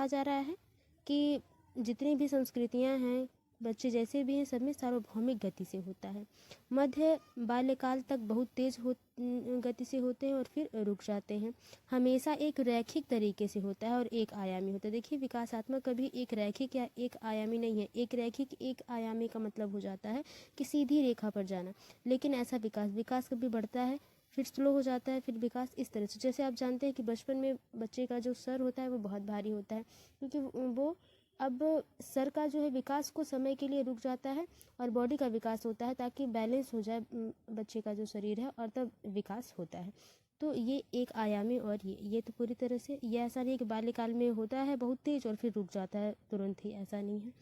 कहा जा रहा है कि जितनी भी संस्कृतियां हैं, बच्चे जैसे भी हैं, सब में सार्वभौमिक गति से होता है। मध्य बाल्यकाल तक बहुत तेज गति से होते हैं और फिर रुक जाते हैं। हमेशा एक रैखिक तरीके से होता है और एक आयामी होता है। देखिए, विकासात्मक कभी एक रैखिक या एक आयामी नहीं है। एक रैखिक एक आयामी का मतलब हो जाता है कि सीधी रेखा पर जाना, लेकिन ऐसा विकास कभी बढ़ता है फिर स्लो हो जाता है, फिर विकास इस तरह से। जैसे आप जानते हैं कि बचपन में बच्चे का जो सर होता है वो बहुत भारी होता है, क्योंकि वो अब सर का जो है विकास को समय के लिए रुक जाता है और बॉडी का विकास होता है ताकि बैलेंस हो जाए बच्चे का जो शरीर है, और तब विकास होता है। तो ये एक आयामी, और ये तो पूरी तरह से, ये ऐसा नहीं है कि बाल्यकाल में होता है बहुत तेज और फिर रुक जाता है तुरंत ही, ऐसा नहीं है।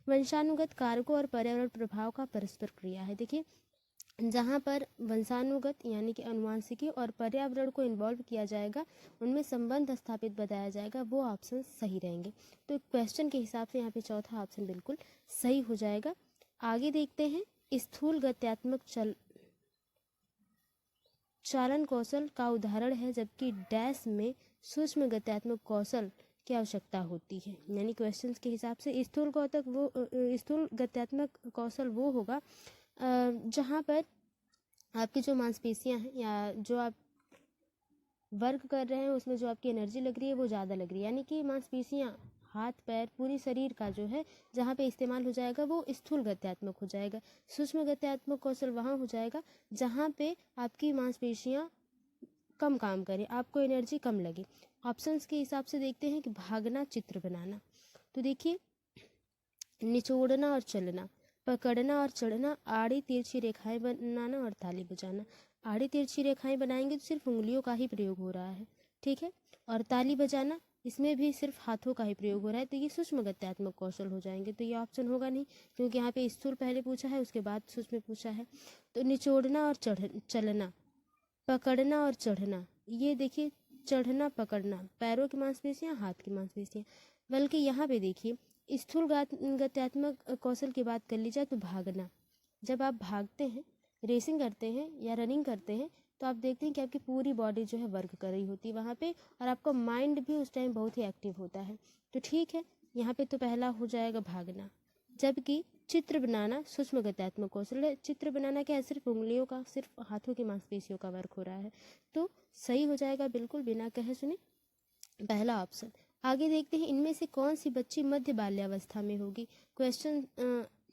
वंशानुगत कारकों और पर्यावरण प्रभाव का परस्पर क्रिया है। देखिए, जहाँ पर वंशानुगत यानी कि अनुवांशिकी और पर्यावरण को इन्वॉल्व किया जाएगा, उनमें संबंध स्थापित बताया जाएगा, वो ऑप्शन सही रहेंगे। तो क्वेश्चन के हिसाब से यहाँ पे चौथा ऑप्शन बिल्कुल सही हो जाएगा। आगे देखते हैं, स्थूल गत्यात्मक चालन कौशल का उदाहरण है, जबकि डैश में सूक्ष्म गत्यात्मक कौशल की आवश्यकता होती है। यानी क्वेश्चन के हिसाब से स्थूल गत्यात्मक कौशल वो होगा जहाँ पर आपकी जो मांसपेशियां हैं या जो आप वर्क कर रहे हैं उसमें जो आपकी एनर्जी लग रही है वो ज़्यादा लग रही है, यानी कि मांसपेशियां, हाथ पैर, पूरी शरीर का जो है जहाँ पे इस्तेमाल हो जाएगा वो स्थूल गत्यात्मक हो जाएगा। सूक्ष्म गत्यात्मक कौशल वहाँ हो जाएगा जहाँ पे आपकी मांसपेशियां कम काम करें, आपको एनर्जी कम लगे। ऑप्शंस के हिसाब से देखते हैं कि भागना, चित्र बनाना। तो देखिए, निचोड़ना और चलना, पकड़ना और चढ़ना, आड़ी तिरछी रेखाएं बनाना और ताली बजाना। आड़ी तिरछी रेखाएं बनाएंगे तो सिर्फ उंगलियों का ही प्रयोग हो रहा है, ठीक है। और ताली बजाना, इसमें भी सिर्फ हाथों का ही प्रयोग हो रहा है, तो ये सूक्ष्म गत्यात्मक कौशल हो जाएंगे। तो ये ऑप्शन होगा नहीं, क्योंकि यहाँ पे स्थूल पहले पूछा है, उसके बाद सूक्ष्म पूछा है। तो निचोड़ना और चलना, पकड़ना और चढ़ना, ये देखिए, चढ़ना पकड़ना पैरों की मांसपेशियां, हाथ की मांसपेशियां। बल्कि यहाँ पे देखिए, स्थूल गत्यात्मक कौशल की बात कर ली जाए तो भागना, जब आप भागते हैं, रेसिंग करते हैं या रनिंग करते हैं, तो आप देखते हैं कि आपकी पूरी बॉडी जो है वर्क कर रही होती है वहाँ पे, और आपका माइंड भी उस टाइम बहुत ही एक्टिव होता है। तो ठीक है, यहाँ पे तो पहला हो जाएगा भागना। जबकि चित्र बनाना सूक्ष्म गत्यात्मक कौशल है। चित्र बनाना क्या है, सिर्फ उंगलियों का, सिर्फ हाथों की मांसपेशियों का वर्क हो रहा है। तो सही हो जाएगा बिल्कुल बिना कहे सुने पहला ऑप्शन। आगे देखते हैं, इनमें से कौन सी बच्ची मध्य बाल्यावस्था में होगी। क्वेश्चन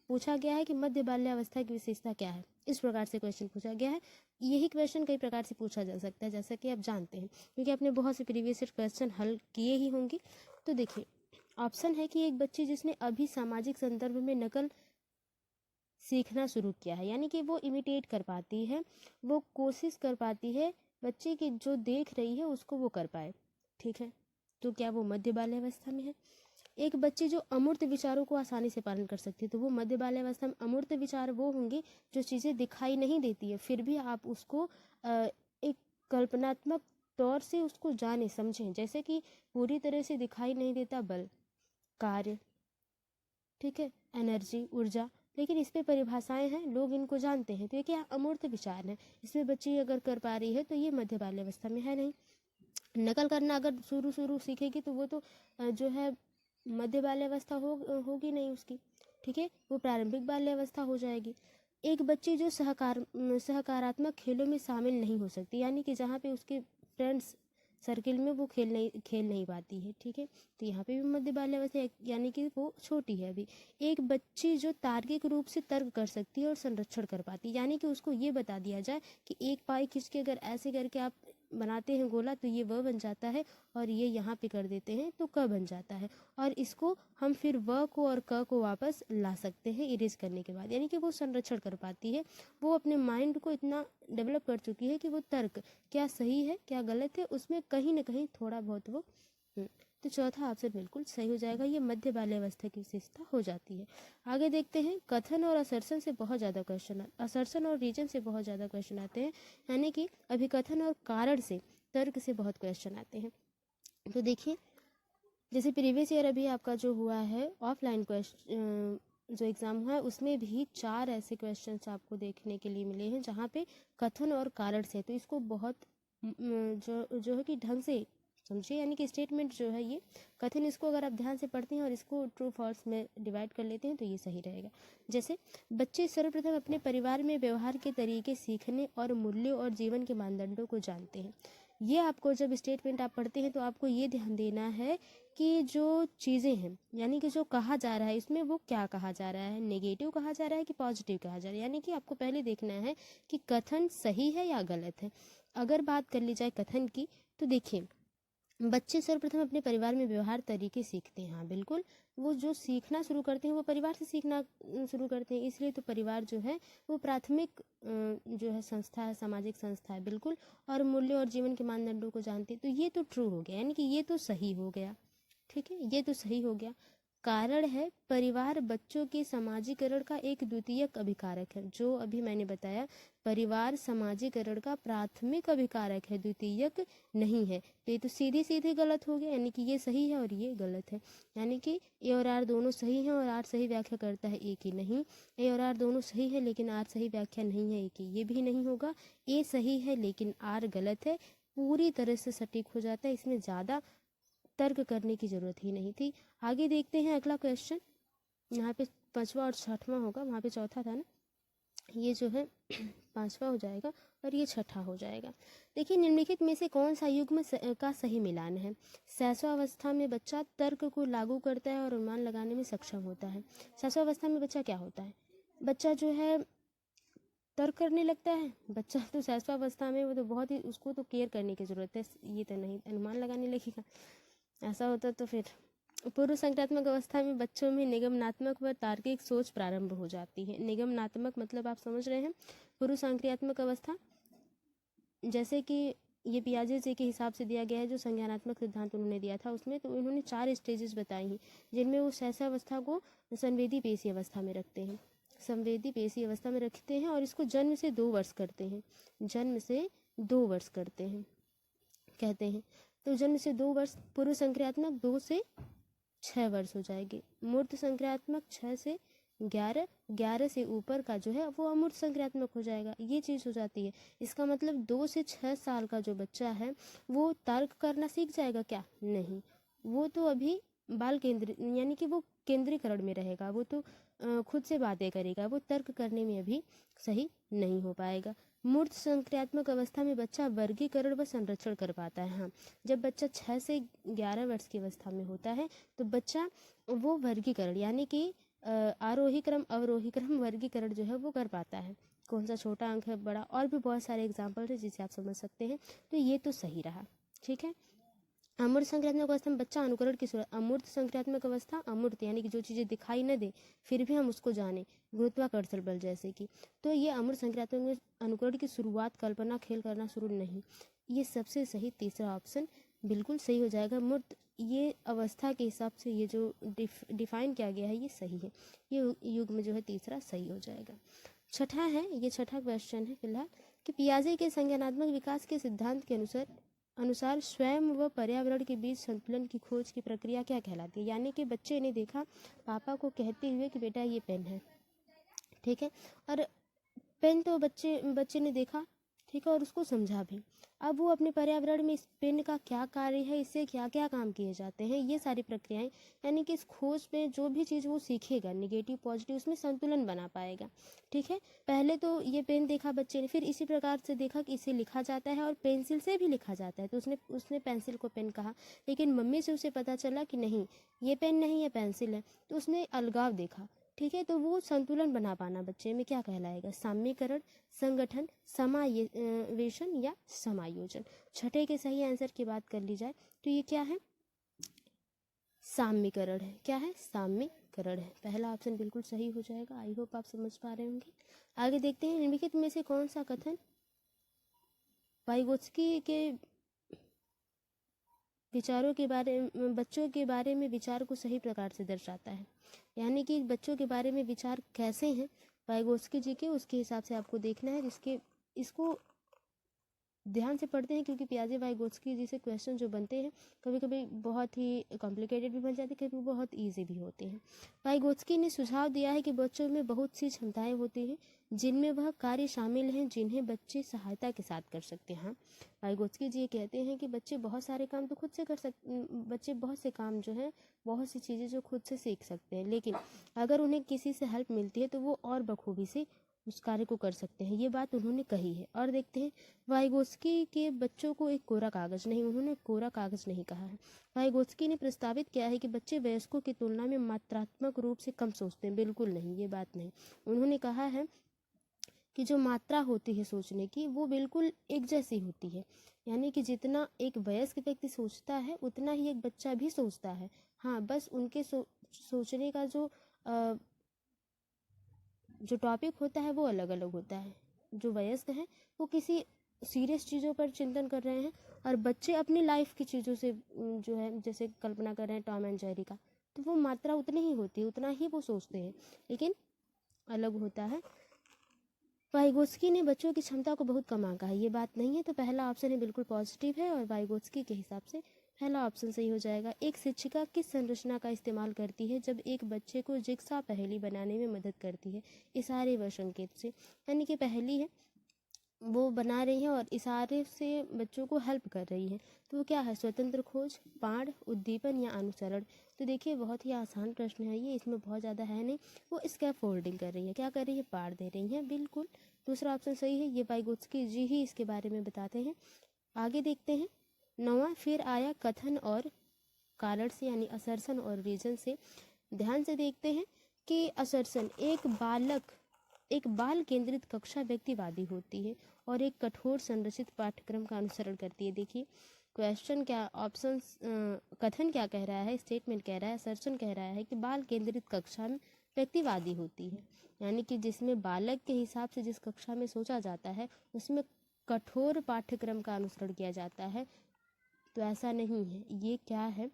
पूछा गया है कि मध्य बाल्यावस्था की विशेषता क्या है, इस प्रकार से क्वेश्चन पूछा गया है। यही क्वेश्चन कई प्रकार से पूछा जा सकता है, जैसा कि आप जानते हैं, क्योंकि आपने बहुत से प्रीवियस क्वेश्चन हल किए ही होंगे। तो देखिए, ऑप्शन है कि एक बच्ची जिसने अभी सामाजिक संदर्भ में नकल सीखना शुरू किया है, यानी कि वो इमिटेट कर पाती है, वो कोशिश कर पाती है बच्चे की जो देख रही है उसको वो कर पाए, ठीक है। तो क्या वो मध्य बाल्यावस्था में है। एक बच्ची जो अमूर्त विचारों को आसानी से पालन कर सकती है, तो वो मध्य बाल्यावस्था में। अमूर्त विचार वो होंगे जो चीज़ें दिखाई नहीं देती है, फिर भी आप उसको एक कल्पनात्मक तौर से उसको जाने समझें, जैसे कि पूरी तरह से दिखाई नहीं देता बल, कार्य, ठीक है, एनर्जी, ऊर्जा, लेकिन इस पे परिभाषाएं हैं, लोग इनको जानते हैं। तो ये क्या अमूर्त विचार है, इसमें बच्ची अगर कर पा रही है तो ये मध्य बाल्यावस्था में है नहीं। नकल करना अगर शुरू सीखेगी तो वो तो जो है मध्य बाल्यावस्था होगी नहीं उसकी, ठीक है, वो प्रारंभिक बाल्यावस्था हो जाएगी। एक बच्ची जो सहकारात्मक खेलों में शामिल नहीं हो सकती, यानी कि जहाँ पे उसके फ्रेंड्स सर्किल में वो खेल नहीं पाती है, ठीक है, तो यहाँ पे भी मध्य बाल्यावस्था, यानी कि वो छोटी है अभी। एक बच्ची जो तार्किक रूप से तर्क कर सकती है और संरक्षण कर पाती है, यानी कि उसको ये बता दिया जाए कि एक पाई खींच के अगर ऐसे करके आप बनाते हैं गोला तो ये व बन जाता है, और ये यहाँ पे कर देते हैं तो क बन जाता है, और इसको हम फिर व को और क को वापस ला सकते हैं इरेज करने के बाद, यानी कि वो संरक्षण कर पाती है। वो अपने माइंड को इतना डेवलप कर चुकी है कि वो तर्क क्या सही है क्या गलत है उसमें कहीं ना कहीं थोड़ा बहुत वो तो चौथा ऑप्शन बिल्कुल सही हो जाएगा, ये मध्य बाल्यावस्था की विशेषता हो जाती है। आगे देखते हैं, कथन और असर्शन से बहुत ज़्यादा क्वेश्चन, असर्शन और रीजन से बहुत ज़्यादा क्वेश्चन आते हैं, यानी कि अभिकथन और कारण से, तर्क से बहुत क्वेश्चन आते हैं। तो देखिए, जैसे प्रीवियस ईयर अभी आपका जो हुआ है ऑफलाइन क्वेश्चन जो एग्ज़ाम हुआ है, उसमें भी 4 ऐसे क्वेश्चंस आपको देखने के लिए मिले हैं जहाँ पे कथन और कारण से, तो इसको बहुत जो है कि ढंग से समझिए, यानी कि स्टेटमेंट जो है ये कथन, इसको अगर आप ध्यान से पढ़ते हैं और इसको ट्रू फॉल्स में डिवाइड कर लेते हैं तो ये सही रहेगा। जैसे बच्चे सर्वप्रथम अपने परिवार में व्यवहार के तरीके सीखने और मूल्यों और जीवन के मानदंडों को जानते हैं। ये आपको जब स्टेटमेंट आप पढ़ते हैं तो आपको ये ध्यान देना है कि जो चीज़ें हैं, यानी कि जो कहा जा रहा है इसमें वो क्या कहा जा रहा है, नेगेटिव कहा जा रहा है कि पॉजिटिव कहा जा रहा है। यानी कि आपको पहले देखना है कि कथन सही है या गलत है। अगर बात कर ली जाए कथन की तो देखिए, बच्चे सर्वप्रथम अपने परिवार में व्यवहार तरीके सीखते हैं। हाँ बिल्कुल, वो जो सीखना शुरू करते हैं वो परिवार से सीखना शुरू करते हैं, इसलिए तो परिवार जो है वो प्राथमिक जो है संस्था है, सामाजिक संस्था है, बिल्कुल। और मूल्य और जीवन के मानदंडों को जानते हैं, तो ये तो ट्रू हो गया, यानी कि ये तो सही हो गया। ठीक है, ये तो सही हो गया। कारण है परिवार बच्चों के समाजीकरण का एक द्वितीयक अभिकारक है। जो अभी मैंने बताया, परिवार समाजीकरण का प्राथमिक अभिकारक है, द्वितीयक नहीं है। तो ये तो सीधे सीधे गलत हो गया, यानी कि ये सही है और ये गलत है। यानी कि ए और आर दोनों सही हैं और आर सही व्याख्या करता है ए की, नहीं। ए और आर दोनों सही है लेकिन आर सही व्याख्या नहीं है ए की, ये भी नहीं होगा। ए सही है लेकिन आर गलत है, पूरी तरह से सटीक हो जाता है, इसमें ज़्यादा तर्क करने की जरूरत ही नहीं थी। आगे देखते हैं अगला क्वेश्चन। यहाँ पे 5वां और 6वां होगा, वहाँ पे 4था था ना, ये जो है 5वां हो जाएगा और ये 6ठा हो जाएगा। देखिए, निम्नलिखित में से कौन सा युग्म का सही मिलान है। शैशवावस्था में बच्चा तर्क को लागू करता है और अनुमान लगाने में सक्षम होता है। शैशवावस्था में बच्चा क्या होता है, बच्चा जो है तर्क करने लगता है। बच्चा तो शैशवावस्था में वो तो बहुत ही, उसको तो केयर करने की जरूरत है, ये तो नहीं अनुमान लगाने लगेगा। ऐसा होता तो फिर पूर्व संक्रात्मक अवस्था में बच्चों में निगमनात्मक व तार्किक सोच प्रारंभ हो जाती है। निगमनात्मक मतलब आप समझ रहे हैं, पूर्व संक्रियात्मक अवस्था जैसे कि ये पियाजे जी के हिसाब से दिया गया है, जो संज्ञानात्मक सिद्धांत उन्होंने दिया था उसमें, तो उन्होंने 4 स्टेजेस बताई हैं, जिनमें वो शैशवावस्था को संवेदी पेशी अवस्था में रखते हैं, संवेदी पेशी अवस्था में रखते हैं और इसको जन्म से 2 वर्ष करते हैं, जन्म से 2 वर्ष करते हैं कहते हैं। तो जन्म से 2 वर्ष, पूर्व संक्रियात्मक 2 से 6 वर्ष हो जाएगी, मूर्त संक्रियात्मक 6 से 11, 11 से ऊपर का जो है वो अमूर्त संक्रियात्मक हो जाएगा, ये चीज़ हो जाती है। इसका मतलब 2 से 6 साल का जो बच्चा है वो तर्क करना सीख जाएगा क्या, नहीं, वो तो अभी बाल केंद्र, यानी कि वो केंद्रीकरण में रहेगा, वो तो खुद से बातें करेगा, वो तर्क करने में अभी सही नहीं हो पाएगा। मूर्त संक्रियात्मक अवस्था में बच्चा वर्गीकरण व संरक्षण कर पाता है। हाँ, जब बच्चा 6 से 11 वर्ष की अवस्था में होता है तो बच्चा वो वर्गीकरण, यानी कि आरोही क्रम अवरोही क्रम वर्गीकरण जो है वो कर पाता है। कौन सा छोटा अंक है, बड़ा, और भी बहुत सारे एग्जाम्पल है जिसे आप समझ सकते हैं। तो ये तो सही रहा। ठीक है, अमूर्त संक्रियात्मक अवस्था में बच्चा अनुकरण की शुरुआत, अमूर्त संक्रियात्मक अवस्था, अमूर्त यानी कि जो चीज़ें दिखाई न दे फिर भी हम उसको जाने, गुरुत्वाकर्षण बल जैसे कि, तो ये अमूर्त संक्रियात्मक में अनुकरण की शुरुआत, कल्पना, खेल करना शुरू नहीं, ये सबसे सही तीसरा ऑप्शन बिल्कुल सही हो जाएगा। मूर्त ये अवस्था के हिसाब से ये जो डिफाइन किया गया है ये सही है, ये युग्म जो है तीसरा सही हो जाएगा। छठा है, ये छठा क्वेश्चन है फिलहाल, कि पियाजे के संज्ञानात्मक विकास के सिद्धांत के अनुसार स्वयं व पर्यावरण के बीच संतुलन की खोज की प्रक्रिया क्या कहलाती है। यानी कि बच्चे ने देखा पापा को कहते हुए कि बेटा ये पेन है, ठीक है, और पेन तो बच्चे ने देखा, ठीक है, और उसको समझा भी। अब वो अपने पर्यावरण में इस पेन का क्या कार्य है, इससे क्या क्या काम किए जाते हैं, ये सारी प्रक्रियाएं, यानी कि इस खोज में जो भी चीज़ वो सीखेगा नेगेटिव पॉजिटिव, उसमें संतुलन बना पाएगा। ठीक है, पहले तो ये पेन देखा बच्चे ने, फिर इसी प्रकार से देखा कि इसे लिखा जाता है और पेंसिल से भी लिखा जाता है, तो उसने पेंसिल को पेन कहा, लेकिन मम्मी से उसे पता चला कि नहीं ये पेन नहीं है पेंसिल है, तो उसने अलगाव देखा। ठीक है, तो वो संतुलन बना पाना बच्चे में क्या कहलाएगा, साम्यीकरण, संगठन, समावेशन या समायोजन। छठे के सही आंसर की बात कर ली जाए तो ये क्या है, साम्यीकरण है। क्या है, साम्यीकरण है। पहला ऑप्शन बिल्कुल सही हो जाएगा। आई होप आप समझ पा रहे होंगे। आगे देखते हैं, निम्नलिखित में से कौन सा कथन वाइगोत्स्की के विचारों के बारे में, बच्चों के बारे में विचार को सही प्रकार से दर्शाता है। यानी कि बच्चों के बारे में विचार कैसे हैं वाइगोत्स्की जी के, उसके हिसाब से आपको देखना है। इसको ध्यान से पढ़ते हैं, क्योंकि पियाजे वाइगोत्स्की जी से क्वेश्चन जो बनते हैं कभी कभी बहुत ही कॉम्प्लिकेटेड भी बन जाते हैं, कभी बहुत ईजी भी होते हैं। वाइगोत्स्की ने सुझाव दिया है कि बच्चों में बहुत सी क्षमताएं होती हैं जिनमें वह कार्य शामिल हैं जिन्हें बच्चे सहायता के साथ कर सकते हैं। हाँ, वाइगोत्स्की जी ये कहते हैं कि बच्चे बहुत सारे काम तो खुद से बच्चे बहुत से काम जो है, बहुत सी चीज़ें जो खुद से सीख सकते हैं, लेकिन अगर उन्हें किसी से हेल्प मिलती है तो वो और बखूबी से उस कार्य को कर सकते हैं। ये बात उन्होंने कही है। और देखते हैं, वाइगोत्स्की के बच्चों को एक कोरा कागज नहीं, उन्होंने कोरा कागज नहीं कहा है। वाइगोत्स्की ने प्रस्तावित किया है कि बच्चे वयस्कों की तुलना में मात्रात्मक रूप से कम सोचते हैं। बिल्कुल नहीं, ये बात नहीं। उन्होंने कहा है कि जो मात्रा होती है सोचने की वो बिल्कुल एक जैसी होती है, यानी कि जितना एक वयस्क व्यक्ति सोचता है उतना ही एक बच्चा भी सोचता है। हाँ, बस उनके सोचने का जो टॉपिक होता है वो अलग अलग होता है। जो वयस्क हैं वो किसी सीरियस चीज़ों पर चिंतन कर रहे हैं, और बच्चे अपनी लाइफ की चीज़ों से जो है, जैसे कल्पना कर रहे हैं टॉम एंड जेरी का, तो वो मात्रा उतनी ही होती है, उतना ही वो सोचते हैं, लेकिन अलग होता है। वाइगोत्स्की ने बच्चों की क्षमता को बहुत कम आंका है, ये बात नहीं है। तो पहला ऑप्शन है बिल्कुल पॉजिटिव है, और वाइगोत्स्की के हिसाब से पहला ऑप्शन सही हो जाएगा। एक शिक्षिका किस संरचना का इस्तेमाल करती है जब एक बच्चे को जिग्सा पहेली बनाने में मदद करती है? इशारे व संकेत से, यानी कि पहेली है वो बना रही है और इशारे से बच्चों को हेल्प कर रही है, तो वो क्या है? स्वतंत्र खोज, पाढ़, उद्दीपन या अनुसरण? तो देखिए बहुत ही आसान प्रश्न है ये, इसमें बहुत ज़्यादा है नहीं। वो स्कैप फोल्डिंग कर रही है, क्या कर रही है? पाढ़ दे रही है, बिल्कुल दूसरा ऑप्शन सही है। ये वाइगोत्स्की जी ही इसके बारे में बताते हैं। आगे देखते हैं, 9वां, फिर आया कथन और कारण से, यानी असर्सन और रीजन से। ध्यान से देखते हैं कि असर्सन, एक बाल केंद्रित कक्षा व्यक्तिवादी होती है और एक कठोर संरचित पाठ्यक्रम का अनुसरण करती है। देखिए क्वेश्चन क्या, ऑप्शन, कथन क्या कह रहा है, स्टेटमेंट कह रहा है, असर्सन कह रहा है कि बाल केंद्रित कक्षा में व्यक्तिवादी होती है, यानी कि जिसमें बालक के हिसाब से जिस कक्षा में सोचा जाता है उसमें कठोर पाठ्यक्रम का अनुसरण किया जाता है। तो ऐसा नहीं है, ये क्या है?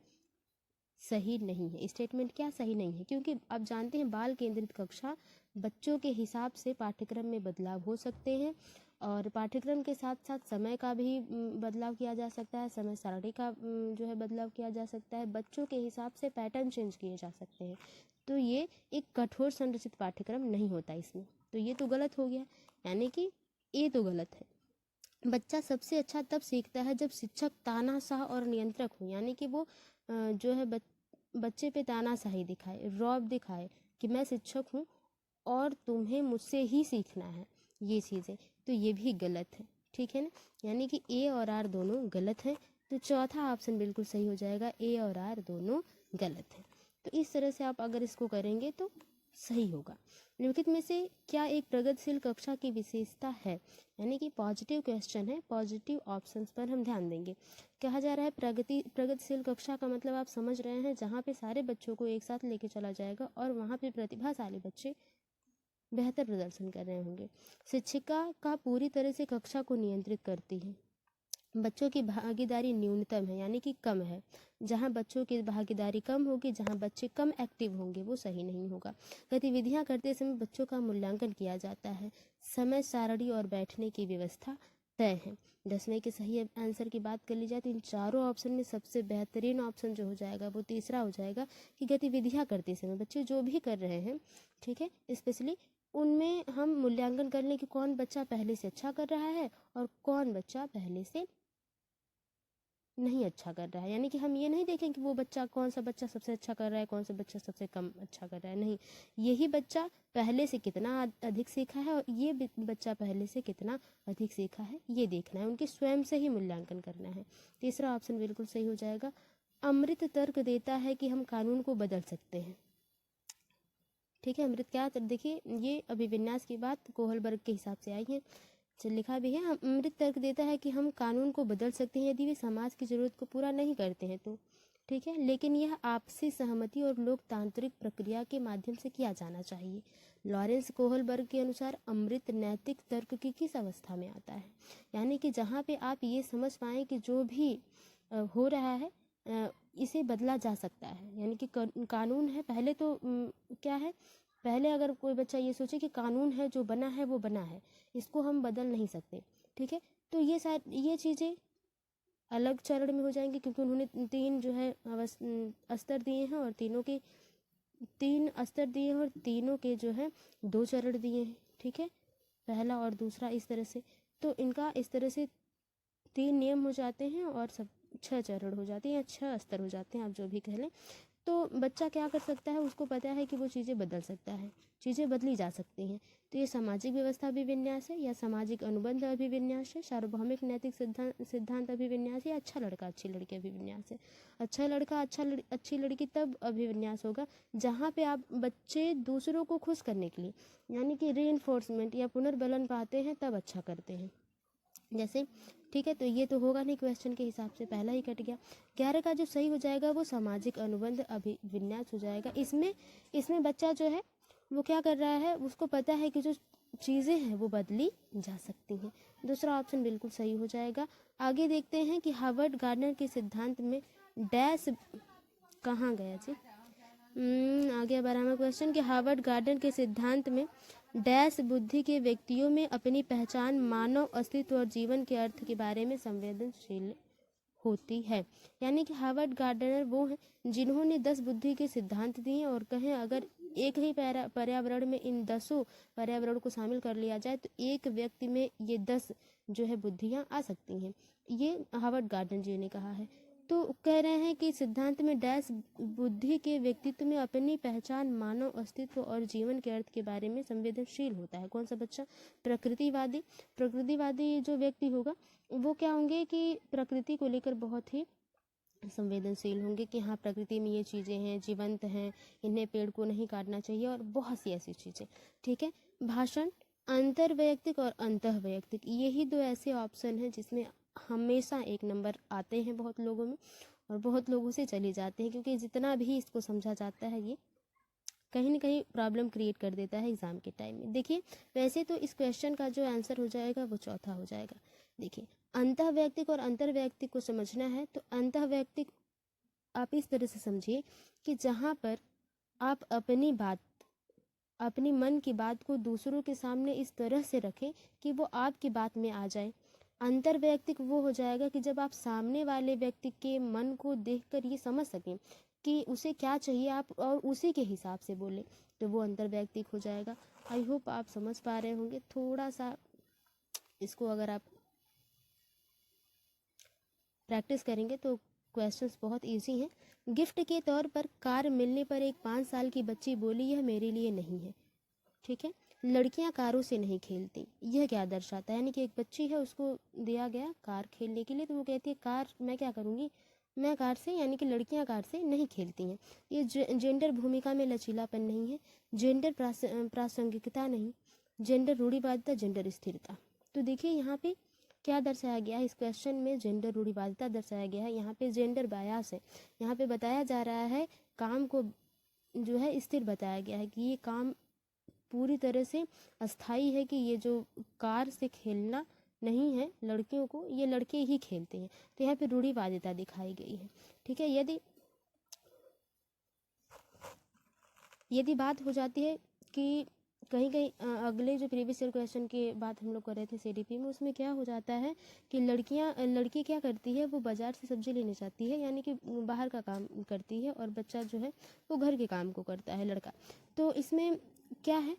सही नहीं है। स्टेटमेंट क्या सही नहीं है? क्योंकि आप जानते हैं बाल केंद्रित कक्षा, बच्चों के हिसाब से पाठ्यक्रम में बदलाव हो सकते हैं, और पाठ्यक्रम के साथ साथ समय का भी बदलाव किया जा सकता है, समय सारणी का जो है बदलाव किया जा सकता है, बच्चों के हिसाब से पैटर्न चेंज किए जा सकते हैं। तो ये एक कठोर संरचित पाठ्यक्रम नहीं होता इसमें, तो ये तो गलत हो गया, यानी कि ये तो गलत है। बच्चा सबसे अच्छा तब सीखता है जब शिक्षक तानाशाह और नियंत्रक हो, यानी कि वो जो है बच्चे पे तानाशाही दिखाए, रौब दिखाए कि मैं शिक्षक हूँ और तुम्हें मुझसे ही सीखना है, ये चीज़ें, तो ये भी गलत है। ठीक है ना, यानी कि ए और आर दोनों गलत हैं। तो चौथा ऑप्शन बिल्कुल सही हो जाएगा, ए और आर दोनों गलत हैं। तो इस तरह से आप अगर इसको करेंगे तो सही होगा। निम्नलिखित में से क्या एक प्रगतिशील कक्षा की विशेषता है? यानी कि पॉजिटिव क्वेश्चन है, पॉजिटिव ऑप्शंस पर हम ध्यान देंगे। कहा जा रहा है प्रगतिशील कक्षा का मतलब आप समझ रहे हैं जहाँ पे सारे बच्चों को एक साथ लेके चला जाएगा और वहाँ पे प्रतिभाशाली बच्चे बेहतर प्रदर्शन कर रहे होंगे। शिक्षिका का पूरी तरह से कक्षा को नियंत्रित करती है। बच्चों की भागीदारी न्यूनतम है, यानी कि कम है। जहाँ बच्चों की भागीदारी कम होगी, जहाँ बच्चे कम एक्टिव होंगे, वो सही नहीं होगा। गतिविधियाँ करते समय बच्चों का मूल्यांकन किया जाता है। समय सारणी और बैठने की व्यवस्था तय है। 10वें के सही आंसर की बात कर ली जाए तो इन चारों ऑप्शन में सबसे बेहतरीन ऑप्शन जो हो जाएगा वो तीसरा हो जाएगा, कि गतिविधियाँ करते समय बच्चे जो भी कर रहे हैं, ठीक है, स्पेशली उनमें हम मूल्यांकन कर लें कि कौन बच्चा पहले से अच्छा कर रहा है और कौन बच्चा पहले से नहीं अच्छा कर रहा है। यानी कि हम ये नहीं देखें कि वो बच्चा, कौन सा बच्चा सबसे अच्छा कर रहा है, कौन सा बच्चा सबसे कम अच्छा कर रहा है, नहीं, यही बच्चा पहले से कितना अधिक सीखा है और ये बच्चा पहले से कितना अधिक सीखा है, ये देखना है, उनके स्वयं से ही मूल्यांकन करना है। तीसरा ऑप्शन बिल्कुल सही हो जाएगा। अमृत तर्क देता है कि हम कानून को बदल सकते हैं। ठीक है, अमृत क्या, देखिए ये अभिविन्यास की बात कोहलबर्ग के हिसाब से आई है, लिखा भी है, अमृत तर्क देता है कि हम कानून को बदल सकते हैं यदि वे समाज की जरूरत को पूरा नहीं करते हैं तो। ठीक है, लेकिन यह आपसी सहमति और लोकतांत्रिक प्रक्रिया के माध्यम से किया जाना चाहिए। लॉरेंस कोहलबर्ग के अनुसार अमृत नैतिक तर्क की किस अवस्था में आता है? यानी कि जहाँ पे आप ये समझ पाए कि जो भी हो रहा है इसे बदला जा सकता है, यानी कि कानून है, पहले तो क्या है, पहले अगर कोई बच्चा ये सोचे कि कानून है, जो बना है वो बना है, इसको हम बदल नहीं सकते, ठीक है, तो ये चीज़ें अलग चरण में हो जाएंगी, क्योंकि उन्होंने 3 जो है स्तर दिए हैं और तीनों के 3 स्तर दिए हैं और तीनों के जो है 2 चरण दिए हैं। ठीक है, पहला और दूसरा इस तरह से, तो इनका इस तरह से 3 नियम हो जाते हैं और सब 6 चरण हो जाते हैं या 6 स्तर हो जाते हैं, आप जो भी कह लें। तो बच्चा क्या कर सकता है, उसको पता है कि वो चीज़ें बदल सकता है, चीज़ें बदली जा सकती हैं। तो ये सामाजिक व्यवस्था अभिविन्यास है या सामाजिक अनुबंध अभिविन्यास है, सार्वभौमिक नैतिक सिद्धांत अभिविन्यास या अच्छा लड़का अच्छी लड़की अभिविन्यास है। अच्छा लड़का अच्छी लड़की तब अभिविन्यास होगा जहाँ पे आप बच्चे दूसरों को खुश करने के लिए यानी कि रीइंफोर्समेंट या पुनर्बलन पाते हैं तब अच्छा करते हैं। जैसे ठीक है, तो ये तो होगा नहीं, क्वेश्चन के हिसाब से पहला ही कट गया। 11 का जो सही हो जाएगा वो सामाजिक अनुबंध अभिविन्यास हो जाएगा। इसमें बच्चा जो है वो क्या कर रहा है, उसको पता है कि जो चीज़ें हैं वो बदली जा सकती हैं। दूसरा ऑप्शन बिल्कुल सही हो जाएगा। आगे देखते हैं कि हार्वर्ड गार्डनर के सिद्धांत में डैश कहाँ गया जी। आगे 12वां क्वेश्चन कि हार्वर्ड गार्डनर के सिद्धांत में डैश बुद्धि के व्यक्तियों में अपनी पहचान, मानव अस्तित्व और जीवन के अर्थ के बारे में संवेदनशील होती है। यानी कि हार्वर्ड गार्डनर वो हैं जिन्होंने 10 बुद्धि के सिद्धांत दिए और कहें अगर एक ही पर्यावरण में इन 10 पर्यावरण को शामिल कर लिया जाए तो एक व्यक्ति में ये 10 जो है बुद्धियाँ आ सकती हैं। ये हार्वर्ड गार्डनर जी ने कहा है। तो कह रहे हैं कि सिद्धांत में डैश बुद्धि के व्यक्तित्व में अपनी पहचान, मानव अस्तित्व और जीवन के अर्थ के बारे में संवेदनशील होता है। कौन सा बच्चा? प्रकृतिवादी जो व्यक्ति होगा वो क्या होंगे कि प्रकृति को लेकर बहुत ही संवेदनशील होंगे कि हाँ प्रकृति में ये चीज़ें हैं, जीवंत हैं, इन्हें पेड़ को नहीं काटना चाहिए और बहुत सी ऐसी चीज़ें। ठीक है, भाषण, अंतर्वैयक्तिक और अंतःवैयक्तिक, यही 2 ऐसे ऑप्शन हैं जिसमें हमेशा 1 नंबर आते हैं बहुत लोगों में और बहुत लोगों से चले जाते हैं, क्योंकि जितना भी इसको समझा जाता है ये कहीं ना कहीं प्रॉब्लम क्रिएट कर देता है एग्जाम के टाइम में। देखिए वैसे तो इस क्वेश्चन का जो आंसर हो जाएगा वो चौथा हो जाएगा। देखिए अंतःवैयक्तिक और अंतर्वैयक्तिक को समझना है तो अंतःवैयक्तिक आप इस तरह से समझिए कि जहाँ पर आप अपनी मन की बात को दूसरों के सामने इस तरह से रखें कि वो आपकी बात में आ जाए। अंतर्वैयक्तिक वो हो जाएगा कि जब आप सामने वाले व्यक्ति के मन को देखकर ये समझ सकें कि उसे क्या चाहिए आप और उसी के हिसाब से बोलें, तो वो अंतर्वैयक्तिक हो जाएगा। आई होप आप समझ पा रहे होंगे। थोड़ा सा इसको अगर आप प्रैक्टिस करेंगे तो क्वेश्चंस बहुत इजी हैं। गिफ्ट के तौर पर कार मिलने पर एक 5 साल की बच्ची बोली यह मेरे लिए नहीं है। ठीक है, लड़कियां कारों से नहीं खेलती, यह क्या दर्शाता है? यानी कि एक बच्ची है, उसको दिया गया कार खेलने के लिए, तो वो कहती है कार मैं क्या करूँगी, मैं कार से, यानी कि लड़कियां कार से नहीं खेलती हैं। ये जेंडर भूमिका में लचीलापन नहीं है, जेंडर प्रासंगिकता नहीं, जेंडर रूढ़िवादिता, जेंडर स्थिरता। तो देखिए यहाँ पे क्या दर्शाया गया है, इस क्वेश्चन में जेंडर रूढ़िवादिता दर्शाया गया है, यहाँ पे जेंडर बायास है। यहाँ पे बताया जा रहा है काम को जो है स्थिर बताया गया है कि ये काम पूरी तरह से अस्थाई है, कि ये जो कार से खेलना नहीं है लड़कियों को, ये लड़के ही खेलते हैं। तो यहाँ पे रूढ़िवादिता दिखाई गई है। ठीक है, यदि बात हो जाती है कि कहीं कहीं अगले जो प्रीवियस ईयर क्वेश्चन की बात हम लोग कर रहे थे सीडीपी में, उसमें क्या हो जाता है कि लड़की क्या करती है, वो बाजार से सब्जी लेने जाती है, यानी कि बाहर का काम करती है और बच्चा जो है वो घर के काम को करता है, लड़का। तो इसमें क्या है,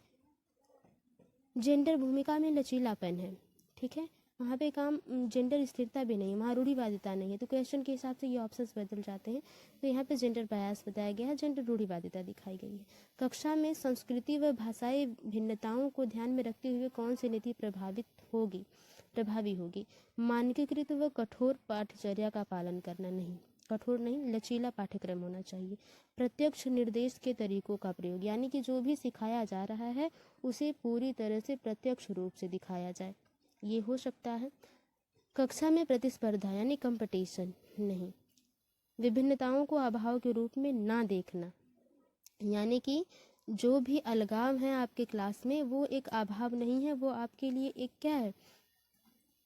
जेंडर भूमिका में लचीलापन है। ठीक है, वहाँ पे काम जेंडर स्थिरता भी नहीं है, वहाँ रूढ़िवादिता नहीं है। तो क्वेश्चन के हिसाब से ये ऑप्शंस बदल जाते हैं। तो यहाँ पे जेंडर बायस बताया गया है, जेंडर रूढ़िवादिता दिखाई गई है। कक्षा में संस्कृति व भाषाई भिन्नताओं को ध्यान में रखते हुए कौन सी नीति प्रभावी होगी? मानकीकृत व कठोर पाठ्यचर्या का पालन करना नहीं, कठोर नहीं, लचीला पाठ्यक्रम होना चाहिए। प्रत्यक्ष निर्देश के तरीकों का प्रयोग, यानी कि जो भी सिखाया जा रहा है उसे पूरी तरह से प्रत्यक्ष रूप से दिखाया जाए, ये हो सकता है। कक्षा में प्रतिस्पर्धा यानी कंपटीशन नहीं। विभिन्नताओं को अभाव के रूप में ना देखना, यानी कि जो भी अलगाव है आपके क्लास में वो एक अभाव नहीं है, वो आपके लिए एक क्या है,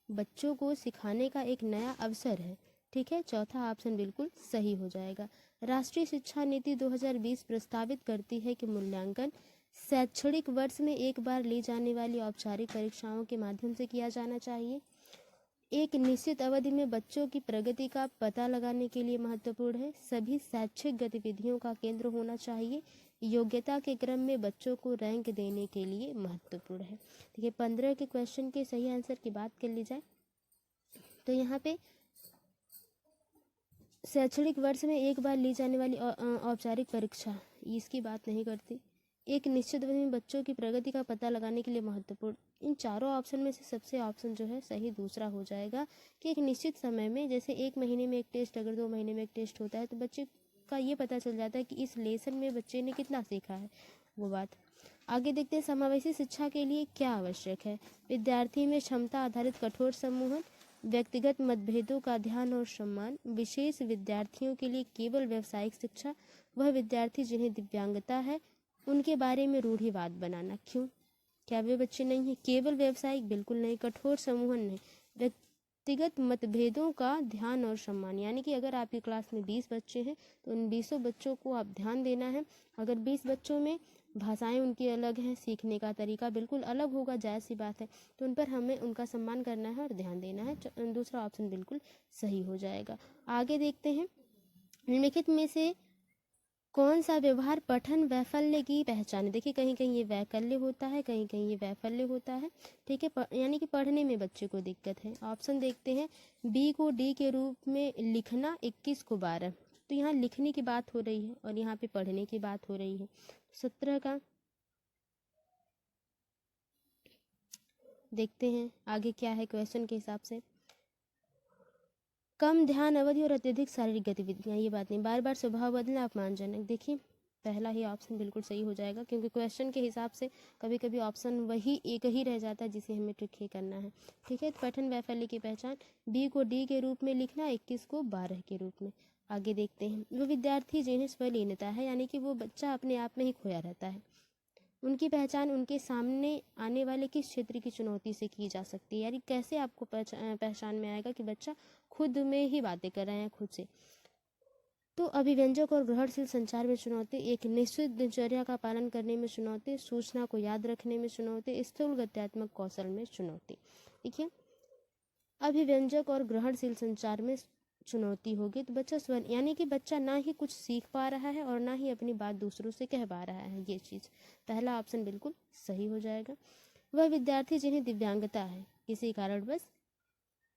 बच्चों को सिखाने का एक नया अवसर है। ठीक है, चौथा ऑप्शन बिल्कुल सही हो जाएगा। राष्ट्रीय शिक्षा नीति 2020 प्रस्तावित करती है कि मूल्यांकन शैक्षणिक वर्ष में एक बार ली जाने वाली औपचारिक परीक्षाओं के माध्यम से किया जाना चाहिए। एक निश्चित अवधि में बच्चों की प्रगति का पता लगाने के लिए महत्वपूर्ण है। सभी शैक्षिक गतिविधियों का केंद्र होना चाहिए। योग्यता के क्रम में बच्चों को रैंक देने के लिए महत्वपूर्ण है। देखिए 15 के क्वेश्चन के सही आंसर की बात कर ली जाए तो यहाँ पे शैक्षणिक वर्ष में एक बार ली जाने वाली औपचारिक परीक्षा, इसकी बात नहीं करती। एक निश्चित अवधि में बच्चों की प्रगति का पता लगाने के लिए महत्वपूर्ण, इन चारों ऑप्शन में से सबसे ऑप्शन जो है सही दूसरा हो जाएगा कि एक निश्चित समय में, जैसे 1 महीने में एक टेस्ट, अगर 2 महीने में एक टेस्ट होता है तो बच्चे का ये पता चल जाता है कि इस लेसन में बच्चे ने कितना सीखा है, वो बात। आगे देखते हैं समावेशी शिक्षा के लिए क्या आवश्यक है। विद्यार्थी में क्षमता आधारित कठोर सम्मोहन, व्यक्तिगत मतभेदों का ध्यान और सम्मान, विशेष विद्यार्थियों के लिए केवल व्यावसायिक शिक्षा, वह विद्यार्थी जिन्हें दिव्यांगता है उनके बारे में रूढ़िवाद बनाना। क्यों, क्या वे बच्चे नहीं हैं? केवल व्यावसायिक बिल्कुल नहीं, कठोर सम्मोहन नहीं, व्यक्तिगत मतभेदों का ध्यान और सम्मान, यानी कि अगर आपकी क्लास में 20 बच्चे हैं तो उन 20 बच्चों को आप ध्यान देना है। अगर 20 बच्चों में भाषाएं उनकी अलग हैं, सीखने का तरीका बिल्कुल अलग होगा, जायज़ सी बात है, तो उन पर हमें उनका सम्मान करना है और ध्यान देना है। दूसरा ऑप्शन बिल्कुल सही हो जाएगा। आगे देखते हैं, निम्नलिखित में से कौन सा व्यवहार पठन वैफल्य की पहचान है। देखिए कहीं कहीं ये वैकल्य होता है, कहीं कहीं ये वैफल्य होता है, ठीक है, यानी कि पढ़ने में बच्चे को दिक्कत है। ऑप्शन देखते हैं, बी को डी के रूप में लिखना 21 को 12, तो यहाँ लिखने की बात हो रही है और यहाँ पे पढ़ने की बात हो रही है। 17 का देखते हैं आगे क्या है क्वेश्चन के हिसाब से। कम ध्यान अवधि और अत्यधिक शारीरिक गतिविधियां, ये बात नहीं। बार बार स्वभाव बदलना अपमानजनक, देखिए पहला ही ऑप्शन बिल्कुल सही हो जाएगा, क्योंकि क्वेश्चन के हिसाब से कभी कभी ऑप्शन वही एक ही रह जाता है जिसे हमें ट्रिक ही करना है, ठीक है। पठन वैफल्य की पहचान, बी को डी के रूप में लिखना, 21 को 12 के रूप में। आगे देखते हैं, वो विद्यार्थी जिन्हें स्वलीनता है, यानी कि वो बच्चा अपने आप में ही खोया रहता है, उनकी पहचान उनके सामने आने वाले किस क्षेत्र की चुनौती से की जा सकती है, यानी कैसे आपको पहचान में आएगा कि बच्चा खुद में ही बातें कर रहे हैं खुद से। तो अभिव्यंजक और ग्रहणशील संचार में चुनौती, एक निश्चित दिनचर्या का पालन करने में चुनौती, सूचना को याद रखने में चुनौती, स्थूल गत्यात्मक कौशल में चुनौती। देखिए अभिव्यंजक और ग्रहणशील संचार में चुनौती होगी तो बच्चा स्वर, यानी कि बच्चा ना ही कुछ सीख पा रहा है और ना ही अपनी बात दूसरों से कह पा रहा है, ये चीज़। पहला ऑप्शन बिल्कुल सही हो जाएगा। वह विद्यार्थी जिन्हें दिव्यांगता है, किसी कारणवश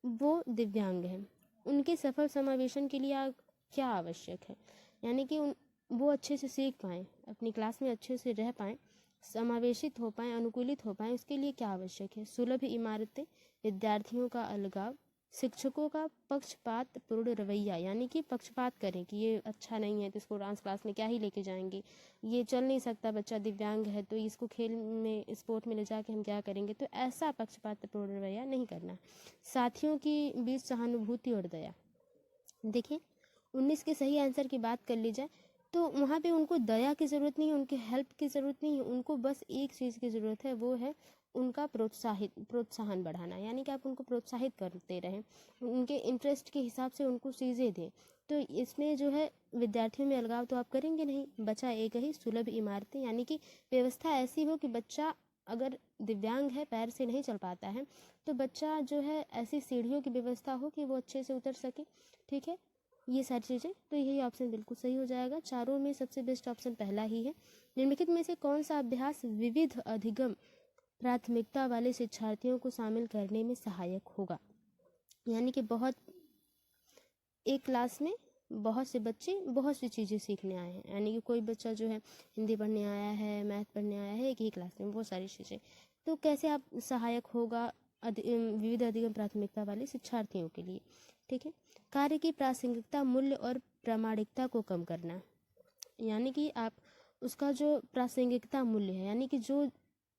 वो दिव्यांग है, उनके सफल समावेशन के लिए क्या आवश्यक है, यानी कि वो अच्छे से सीख पाएँ, अपनी क्लास में अच्छे से रह पाएँ, समावेशित हो पाएँ, अनुकूलित हो पाएँ, उसके लिए क्या आवश्यक है। सुलभ इमारतें, विद्यार्थियों का अलगाव, शिक्षकों का पक्षपात पूर्ण रवैया, यानी कि पक्षपात करें कि ये अच्छा नहीं है तो इसको डांस क्लास में क्या ही लेके जाएंगे, ये चल नहीं सकता, बच्चा दिव्यांग है तो इसको खेल में स्पोर्ट में ले जाके हम क्या करेंगे, तो ऐसा पक्षपात पूर्ण रवैया नहीं करना। साथियों की बीच सहानुभूति और दया, देखिए 19 के सही आंसर की बात कर ली जाए तो वहाँ पे उनको दया की ज़रूरत नहीं है, उनके हेल्प की ज़रूरत नहीं है, उनको बस एक चीज़ की ज़रूरत है, वो है उनका प्रोत्साहन बढ़ाना, यानी कि आप उनको प्रोत्साहित करते रहें, उनके इंटरेस्ट के हिसाब से उनको चीज़ें दें। तो इसमें जो है विद्यार्थियों में अलगाव तो आप करेंगे नहीं। बचा एक ही, सुलभ इमारतें, यानी कि व्यवस्था ऐसी हो कि बच्चा अगर दिव्यांग है, पैर से नहीं चल पाता है, तो बच्चा जो है ऐसी सीढ़ियों की व्यवस्था हो कि वो अच्छे से उतर सके, ठीक है, ये सारी चीज़ें। तो यही ऑप्शन बिल्कुल सही हो जाएगा। चारों में सबसे बेस्ट ऑप्शन पहला ही है। निम्नलिखित में से कौन सा अभ्यास विविध अधिगम प्राथमिकता वाले शिक्षार्थियों को शामिल करने में सहायक होगा, यानी कि बहुत एक क्लास में बहुत से बच्चे बहुत सी चीज़ें सीखने आए हैं, यानी कि कोई बच्चा जो है हिंदी पढ़ने आया है, मैथ पढ़ने आया है, एक ही क्लास में बहुत सारी चीज़ें, तो कैसे आप सहायक होगा विविध अधिगम प्राथमिकता वाले शिक्षार्थियों के लिए, ठीक है। कार्य की प्रासंगिकता, मूल्य और प्रामाणिकता को कम करना, यानी कि आप उसका जो प्रासंगिकता मूल्य है, यानी कि जो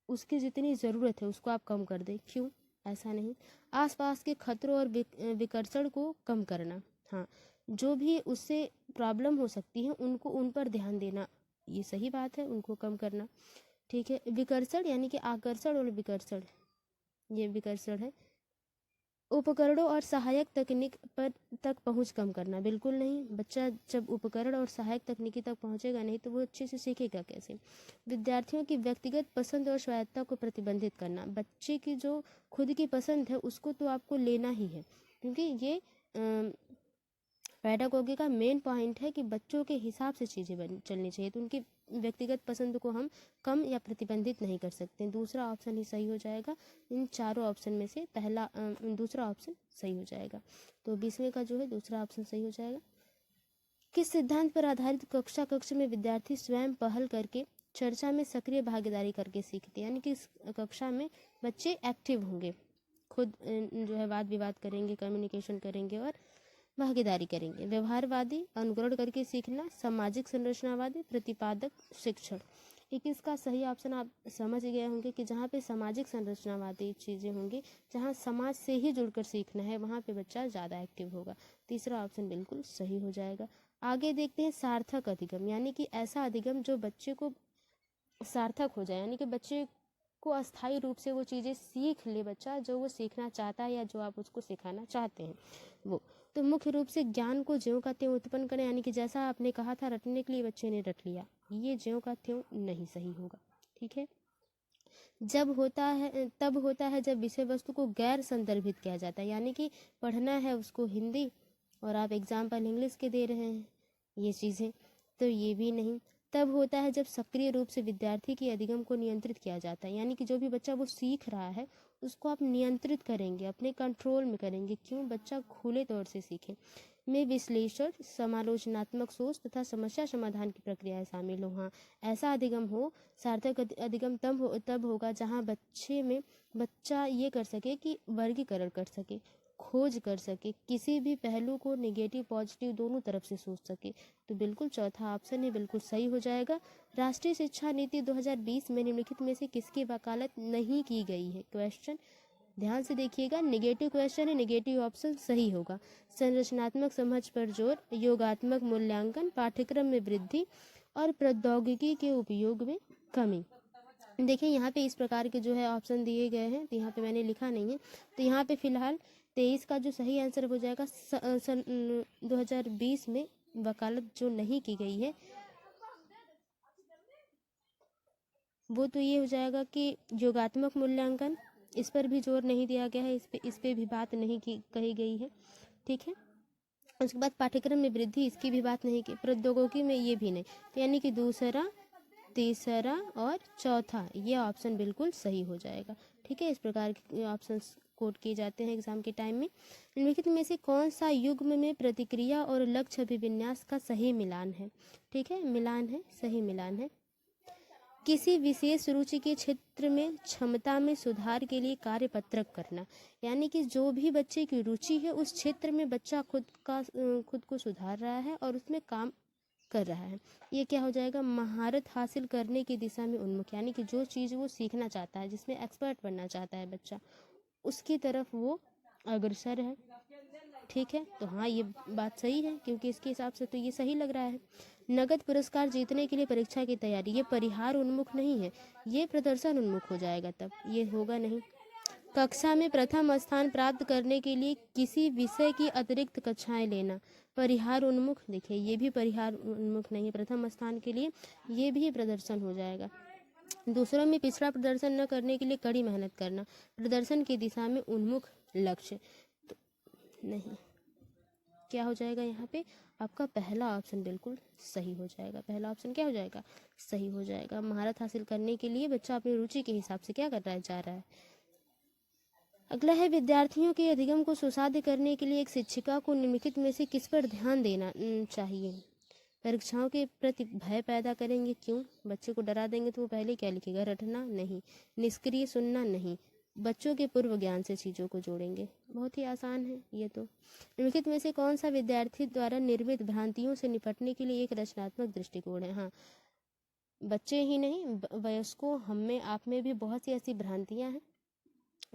उसकी जितनी ज़रूरत है उसको आप कम कर दें। क्यों, ऐसा नहीं। आसपास के खतरों और विकर्षण को कम करना, हाँ, जो भी उससे प्रॉब्लम हो सकती है उनको उन पर ध्यान देना, ये सही बात है, उनको कम करना, ठीक है। विकर्षण यानी कि आकर्षण और विकर्षण, ये विकर्षण है। उपकरणों और सहायक तकनीक पर तक पहुंच कम करना, बिल्कुल नहीं। बच्चा जब उपकरण और सहायक तकनीकी तक पहुंचेगा नहीं तो वो अच्छे से सीखेगा कैसे। विद्यार्थियों की व्यक्तिगत पसंद और स्वायत्तता को प्रतिबंधित करना, बच्चे की जो खुद की पसंद है उसको तो आपको लेना ही है, क्योंकि ये पेडागोगी का मेन पॉइंट है कि बच्चों के हिसाब से चीज़ें चलनी चाहिए, तो उनकी व्यक्तिगत पसंद को हम कम या प्रतिबंधित नहीं कर सकते। दूसरा ऑप्शन ही सही हो जाएगा। इन चारों ऑप्शन में से दूसरा ऑप्शन सही हो जाएगा। तो 20वें का जो है दूसरा ऑप्शन सही हो जाएगा। किस सिद्धांत पर आधारित कक्ष में विद्यार्थी स्वयं पहल करके चर्चा में सक्रिय भागीदारी करके सीखते हैं, यानी कि इस कक्षा में बच्चे एक्टिव होंगे, खुद जो है वाद विवाद करेंगे, कम्युनिकेशन करेंगे और भागीदारी करेंगे। व्यवहारवादी, अनुकरण करके सीखना, सामाजिक संरचनावादी, प्रतिपादक शिक्षण। 21 का सही ऑप्शन आप समझ गए होंगे कि जहाँ पे सामाजिक संरचनावादी चीज़ें होंगी, जहाँ समाज से ही जुड़कर सीखना है, वहाँ पे बच्चा ज़्यादा एक्टिव होगा। तीसरा ऑप्शन बिल्कुल सही हो जाएगा। आगे देखते हैं सार्थक अधिगम, यानी कि ऐसा अधिगम जो बच्चे को सार्थक हो जाए, यानी कि बच्चे को अस्थायी रूप से वो चीज़ें सीख ले बच्चा, जो वो सीखना चाहता है या जो आप उसको सिखाना चाहते हैं वो। तो मुख्य रूप से ज्ञान को ज्यों का त्यों उत्पन्न करें, यानी कि जैसा आपने कहा था रटने के लिए बच्चे ने रट लिया, ये ज्यों का त्यों नहीं सही होगा। ठीक है। तब होता है जब विषय वस्तु को गैर संदर्भित किया जाता है, यानी कि पढ़ना है उसको हिंदी और आप एग्जाम्पल इंग्लिश के दे रहे हैं, ये चीज़ें, तो ये भी नहीं। तब होता है जब सक्रिय रूप से विद्यार्थी की अधिगम को नियंत्रित किया जाता है, यानी कि जो भी बच्चा वो सीख रहा है उसको आप नियंत्रित करेंगे, अपने कंट्रोल में करेंगे, क्यों बच्चा खुले तौर से सीखे। में विश्लेषण, समालोचनात्मक सोच तथा समस्या समाधान की प्रक्रियाएं शामिल हो। हाँ, ऐसा अधिगम हो, सार्थक अधिगम तब होगा जहाँ बच्चा ये कर सके कि वर्गीकरण कर सके, खोज कर सके, किसी भी पहलू को नेगेटिव पॉजिटिव दोनों तरफ से सोच सके। तो बिल्कुल चौथा ऑप्शन ही बिल्कुल सही हो जाएगा। राष्ट्रीय शिक्षा नीति 2020 में निम्नलिखित में से किसकी वकालत नहीं की गई है? क्वेश्चन ध्यान से देखिएगा, नेगेटिव क्वेश्चन है, नेगेटिव ऑप्शन सही होगा। संरचनात्मक समझ पर जोर, योगात्मक मूल्यांकन, पाठ्यक्रम में वृद्धि और प्रौद्योगिकी के उपयोग में कमी। देखिए यहाँ पे इस प्रकार के जो है ऑप्शन दिए गए हैं, तो यहाँ पे मैंने लिखा नहीं है, तो यहाँ पे फिलहाल 23 का जो सही आंसर हो जाएगा 2020 में वकालत जो नहीं की गई है वो तो ये हो जाएगा कि योगात्मक मूल्यांकन, इस पर भी जोर नहीं दिया गया है, इस पे भी बात नहीं कही गई है। ठीक है। उसके बाद पाठ्यक्रम में वृद्धि, इसकी भी बात नहीं की, प्रौद्योगिकी में ये भी नहीं, तो यानी कि दूसरा, तीसरा और चौथा ये ऑप्शन बिल्कुल सही हो जाएगा। ठीक है। इस प्रकार के ऑप्शन कोड किए जाते हैं एग्जाम के टाइम में। निम्नलिखित में से कौन सा युग्म में प्रतिक्रिया और लक्ष्य अभिविन्यास का सही मिलान है? ठीक है, मिलान है, सही मिलान है। किसी विशेष रुचि के क्षेत्र में क्षमता में सुधार के लिए कार्यपत्रक करना, यानी कि जो भी बच्चे की रुचि है उस क्षेत्र में बच्चा खुद को सुधार रहा है और उसमें काम कर रहा है, ये क्या हो जाएगा? महारत हासिल करने की दिशा में उन्मुख, यानी कि जो चीज़ वो सीखना चाहता है, जिसमें एक्सपर्ट बनना चाहता है बच्चा, उसकी तरफ वो अग्रसर है। ठीक है, तो हाँ ये बात सही है, क्योंकि इसके हिसाब से तो ये सही लग रहा है। नगद पुरस्कार जीतने के लिए परीक्षा की तैयारी, ये परिहार उन्मुख नहीं है, ये प्रदर्शन उन्मुख हो जाएगा, तब ये होगा नहीं। कक्षा में प्रथम स्थान प्राप्त करने के लिए किसी विषय की अतिरिक्त कक्षाएं लेना, परिहार उन्मुख, देखिए ये भी परिहार उन्मुख नहीं है। प्रथम स्थान के लिए ये भी प्रदर्शन हो जाएगा। दूसरों में पिछड़ा प्रदर्शन न करने के लिए कड़ी मेहनत करना, प्रदर्शन की दिशा में उन्मुख लक्ष्य, तो नहीं, क्या हो जाएगा यहाँ पे? आपका पहला ऑप्शन बिल्कुल सही हो जाएगा। पहला ऑप्शन क्या हो जाएगा? सही हो जाएगा। महारत हासिल करने के लिए बच्चा अपनी रुचि के हिसाब से क्या कर रहा है? जा रहा है। अगला है विद्यार्थियों के अधिगम को सुसाध्य करने के लिए एक शिक्षिका को निम्नलिखित में से किस पर ध्यान देना चाहिए? परीक्षाओं के प्रति भय पैदा करेंगे, क्यों? बच्चे को डरा देंगे तो वो पहले क्या लिखेगा? रटना नहीं। निष्क्रिय सुनना नहीं। बच्चों के पूर्व ज्ञान से चीज़ों को जोड़ेंगे। बहुत ही आसान है ये तो। निम्नलिखित में से कौन सा विद्यार्थी द्वारा निर्मित भ्रांतियों से निपटने के लिए एक रचनात्मक दृष्टिकोण है? हाँ, बच्चे ही नहीं, वयस्कों हम में आप में भी बहुत सी ऐसी भ्रांतियाँ हैं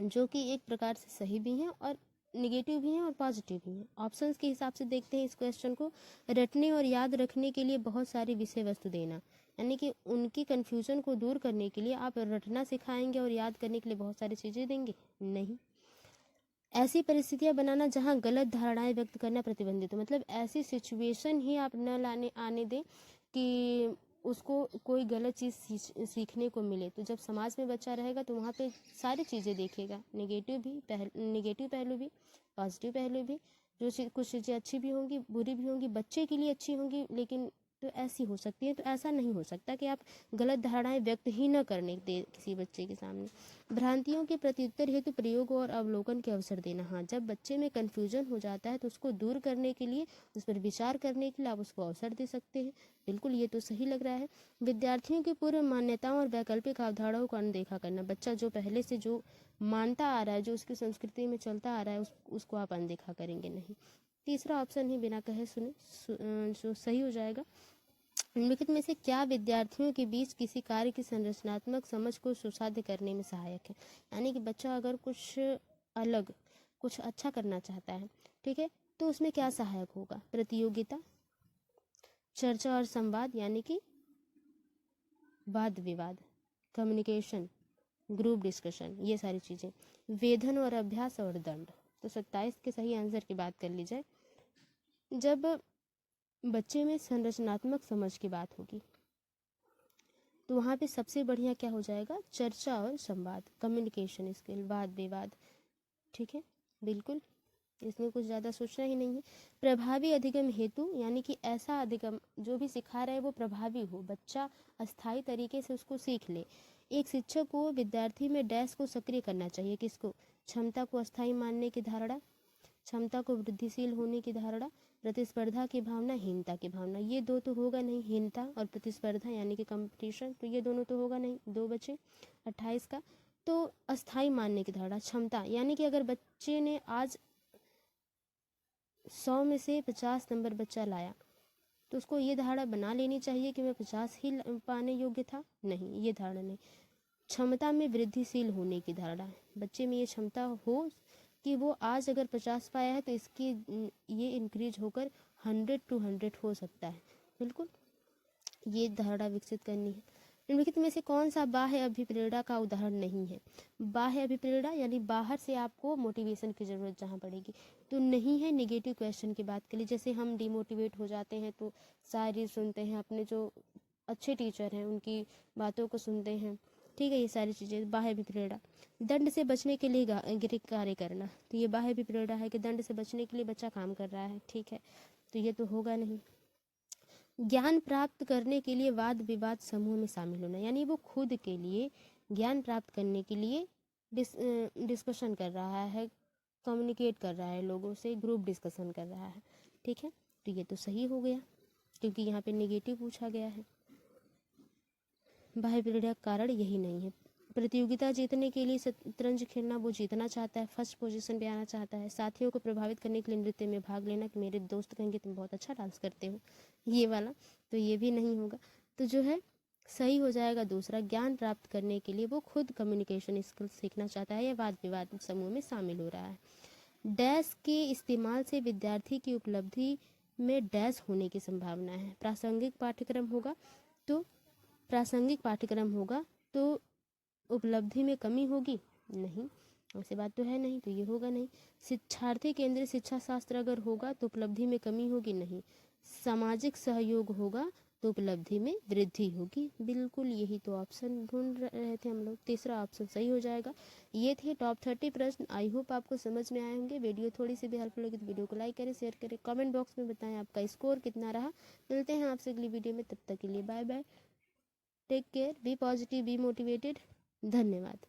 जो कि एक प्रकार से सही भी हैं और निगेटिव भी हैं और पॉजिटिव भी हैं। ऑप्शंस के हिसाब से देखते हैं इस क्वेश्चन को। रटने और याद रखने के लिए बहुत सारी विषय वस्तु देना, यानी कि उनकी कन्फ्यूजन को दूर करने के लिए आप रटना सिखाएंगे और याद करने के लिए बहुत सारी चीज़ें देंगे? नहीं। ऐसी परिस्थितियां बनाना जहां गलत धारणाएं व्यक्त करना प्रतिबंधित हो, मतलब ऐसी सिचुएशन ही आप न लाने आने दें कि उसको कोई गलत चीज़ सीखने को मिले। तो जब समाज में बच्चा रहेगा तो वहाँ पे सारी चीज़ें देखेगा, नेगेटिव पहलू भी, पॉजिटिव पहलू भी। कुछ चीज़ें अच्छी भी होंगी, बुरी भी होंगी, बच्चे के लिए अच्छी होंगी, लेकिन तो ऐसी हो सकती है। तो ऐसा नहीं हो सकता कि आप गलत धारणाएं व्यक्त ही न करने दे किसी बच्चे के सामने। भ्रांतियों के प्रत्युत्तर हेतु प्रयोग और अवलोकन के अवसर देना। हाँ, जब बच्चे में कन्फ्यूजन हो जाता है तो उसको दूर करने के लिए, उस पर विचार करने के लिए आप उसको अवसर दे सकते हैं। बिल्कुल, ये तो सही लग रहा है। विद्यार्थियों की पूर्व मान्यताओं और वैकल्पिक अवधारणाओं को अनदेखा करना। बच्चा जो पहले से जो मानता आ रहा है, जो उसकी संस्कृति में चलता आ रहा है, उसको आप अनदेखा करेंगे नहीं। तीसरा ऑप्शन ही बिना कहे सुने जो सही हो जाएगा। निम्नलिखित में से क्या विद्यार्थियों के बीच किसी कार्य की संरचनात्मक समझ को सुसाध्य करने में सहायक है? यानी कि बच्चा अगर कुछ अलग, कुछ अच्छा करना चाहता है, ठीक है, तो उसमें क्या सहायक होगा? प्रतियोगिता, चर्चा और संवाद यानी कि वाद विवाद, कम्युनिकेशन, ग्रुप डिस्कशन, ये सारी चीज़ें। वेधन और अभ्यास और दंड। तो 27 के सही आंसर की बात कर ली जाए, जब बच्चे में संरचनात्मक समझ की बात होगी तो वहाँ पे सबसे बढ़िया क्या हो जाएगा? चर्चा और संवाद, कम्युनिकेशन स्किल, वाद विवाद। ठीक है, बिल्कुल, इसमें कुछ ज़्यादा सोचना ही नहीं है। प्रभावी अधिगम हेतु, यानी कि ऐसा अधिगम जो भी सिखा रहा है वो प्रभावी हो, बच्चा अस्थायी तरीके से उसको सीख ले। एक शिक्षक को विद्यार्थी में डैश को सक्रिय करना चाहिए। किसको? क्षमता को अस्थायी मानने की धारणा, क्षमता को वृद्धिशील होने की धारणा, प्रतिस्पर्धा की भावना, हीनता की भावना। ये दो तो होगा नहीं, हीनता और प्रतिस्पर्धा यानी कि कंपटीशन, तो ये दोनों तो होगा नहीं, दो बचे 28 का। तो अस्थाई मानने की धारणा, क्षमता, यानी कि अगर बच्चे ने आज 100 में से 50 नंबर बच्चा लाया तो उसको ये धारणा बना लेनी चाहिए कि मैं 50 ही पाने योग्य था, नहीं, ये धारणा नहीं। क्षमता में वृद्धिशील होने की धारणा है, बच्चे में ये क्षमता हो कि वो आज अगर 50 पाया है तो इसकी ये इंक्रीज होकर 100 to 100 हो सकता है। बिल्कुल, ये धारणा विकसित करनी है। निम्नलिखित में से कौन सा बाह्य अभिप्रेरणा का उदाहरण नहीं है? बाह्य अभिप्रेरणा यानी बाहर से आपको मोटिवेशन की जरूरत जहाँ पड़ेगी, तो नहीं है। नेगेटिव क्वेश्चन की बात करें, जैसे हम डिमोटिवेट हो जाते हैं तो शायरी सुनते हैं, अपने जो अच्छे टीचर हैं उनकी बातों को सुनते हैं, ठीक है, ये सारी चीज़ें बाह्य अभिप्रेरणा। दंड से बचने के लिए कार्य करना, तो ये बाह्य अभिप्रेरणा है कि दंड से बचने के लिए बच्चा काम कर रहा है, ठीक है, तो ये तो होगा नहीं। ज्ञान प्राप्त करने के लिए वाद विवाद समूह में शामिल होना, यानी वो खुद के लिए ज्ञान प्राप्त करने के लिए डिस्कशन कर रहा है, कम्युनिकेट कर रहा है लोगों से, ग्रुप डिस्कशन कर रहा है, ठीक है, तो ये तो सही हो गया क्योंकि यहाँ पे नेगेटिव पूछा गया है। बाह्य प्रेरणा का कारण यही नहीं है। प्रतियोगिता जीतने के लिए शतरंज खेलना, वो जीतना चाहता है, फर्स्ट पोजीशन पे आना चाहता है। साथियों को प्रभावित करने के लिए नृत्य में भाग लेना, कि मेरे दोस्त कहेंगे तुम बहुत अच्छा डांस करते हो, ये वाला, तो ये भी नहीं होगा। तो जो है सही हो जाएगा दूसरा, ज्ञान प्राप्त करने के लिए वो खुद कम्युनिकेशन स्किल्स सीखना चाहता है या वाद विवाद समूह में शामिल हो रहा है। डैश के इस्तेमाल से विद्यार्थी की उपलब्धि में डैश होने की संभावना है। प्रासंगिक पाठ्यक्रम होगा तो उपलब्धि में कमी होगी, नहीं, ऐसी बात तो है नहीं, तो ये होगा नहीं। शिक्षार्थी केंद्रीय शिक्षा शास्त्र अगर होगा तो उपलब्धि में कमी होगी, नहीं। सामाजिक सहयोग होगा तो उपलब्धि में वृद्धि होगी, बिल्कुल, यही तो ऑप्शन ढूंढ रहे थे हम लोग, तीसरा ऑप्शन सही हो जाएगा। ये थे टॉप 30 प्रश्न। आई होप आपको समझ में आए होंगे। वीडियो थोड़ी सी भी हेल्पफुल लगी तो वीडियो को लाइक करें, शेयर करें, कमेंट बॉक्स में बताएं आपका स्कोर कितना रहा। मिलते हैं आपसे अगली वीडियो में, तब तक के लिए bye bye, take care, be positive, be motivated, धन्यवाद।